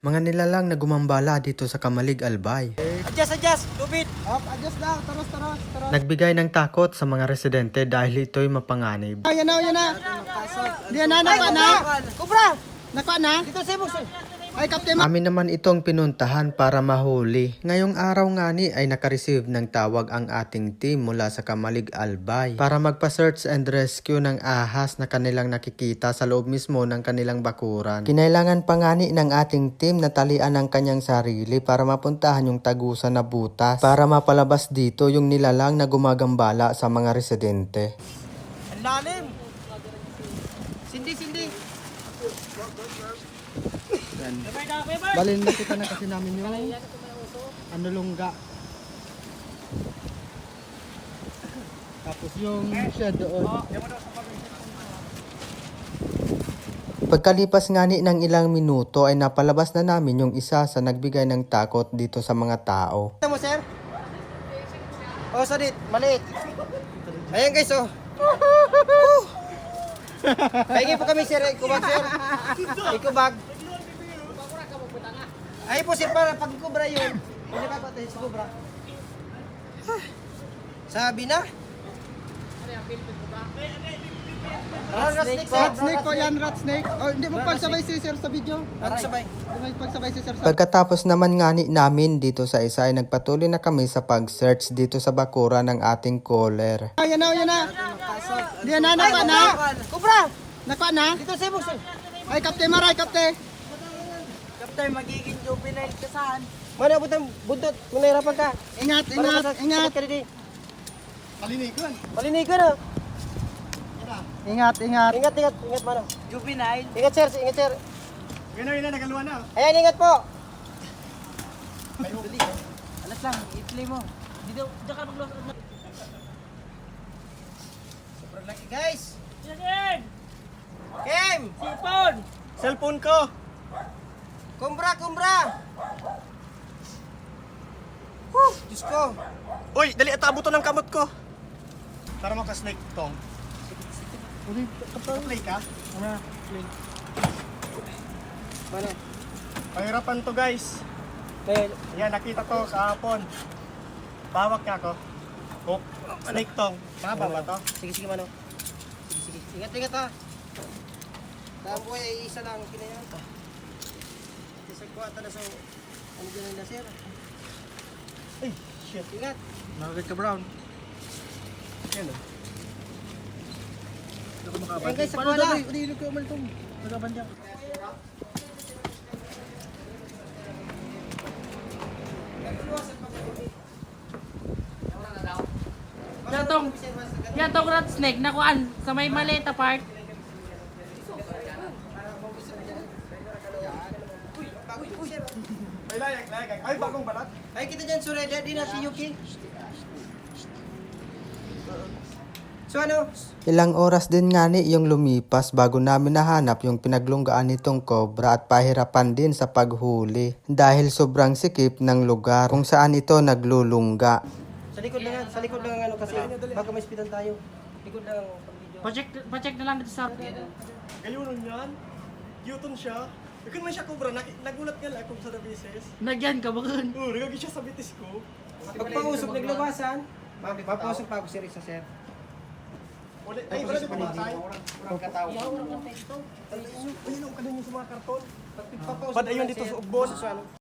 Mga nilalang na gumambala dito sa Kamalig, Albay. Adjust, tubig. Adjust lang, taros. Nagbigay ng takot sa mga residente dahil ito'y mapanganib. Yan na. Diyan na, Kubra! Nakuha na? Dito sa ibong. Ay, Captain. Amin naman itong pinuntahan para mahuli. Ngayong araw nga ni ay nakareceive ng tawag ang ating team mula sa Kamalig, Albay para magpa-search and rescue ng ahas na kanilang nakikita sa loob mismo ng kanilang bakuran. Kinailangan pa nga ni ng ating team na talian ang kanyang sarili para mapuntahan yung tagusan na butas para mapalabas dito yung nilalang na gumagambala sa mga residente. Ang lalim. Sindi. Balin na kita na kasi namin yung lungga. Tapos yung shed doon. Pagkalipas nga ni ng ilang minuto ay napalabas na namin yung isa sa nagbigay ng takot dito sa mga tao. Kita mo, sir? Oh, sadit. Maliit. Ayan, guys, oh. Pahingi po kami, sir. Ikubag, sir. Ikubag. Ay po, sir, para pag kubra yun. Hindi pa patay sa kubra. Sabi na. Rat snake po yan, rat snake. Oh, hindi mo pagsabay si sir sa video. Ano sabay? Hindi mo pagsabay si sir sa Pagkatapos naman nga ni namin dito sa isa ay nagpatuloy na kami sa pag-search dito sa bakura ng ating caller. Yan na. Diyan na, nakuha na? Kubra! Nakuha na? Dito sa ibong, sir. Ay, Captain Maray, Captain. Kaptay, magiging juvenile ka saan? Mana abot ang buntot kung nahirapan ka. Ingat. Sakit ka dito. Palinig ka na. Ingat. Ingat, mano. Juvenile. Ingat, sir. Gano'n nagaluan na. Ayan, ingat po. Alas lang, i-play mo. Dito, diyan ka mag-loss. Sobrang laki, guys. Kim! Cellphone ko. Kumbra! Diyos ko. Uy, dali at abuto ng kamot ko. Para maka-snake tong. Play ka? Play. Mano? Pahirapan to, guys. Kaya, Yan, nakita to sa hapon. Bawak ka ako. Hook. Snake tong. Mahaba ba to? sige, mano. Sige. Ingat ha. Dahil po ay isa lang kinayan. Isa ko ata na sa ano din na sir. Ay, shit. Ingat. Nakakit ka, Brown. Yan o. Ayan guys, sa kuwala. Hindi ko umaltong. Nagabandya. Yatong rat snake na kuan sa may maleta part. Ay, layag. Ay, bagong balat. Ay kita dyan, Sureda, di na si Yuki. So ano? Ilang oras din nga ni yung lumipas bago namin nahanap yung pinaglunggaan nitong cobra at pahirapan din sa paghuli dahil sobrang sikip ng lugar kung saan ito naglulungga. Sa likod lang ang ano kasi baka may spitan tayo. Likod lang ang pag-video. Pa-check na lang dito sa Gayunon yan. Yuton siya. Ikon man siya kubra. Nagulat nga lang kung sa nabises. nagyan ka bakun. Nagagi siya sa bitis ko. Pagpangusok naglabasan, papasok pa ako si Risa, sir. Ay, wala na pumatay. Ayun ang kanan yung sa mga karton. Pagpapauso Padayon dito sa ugbon.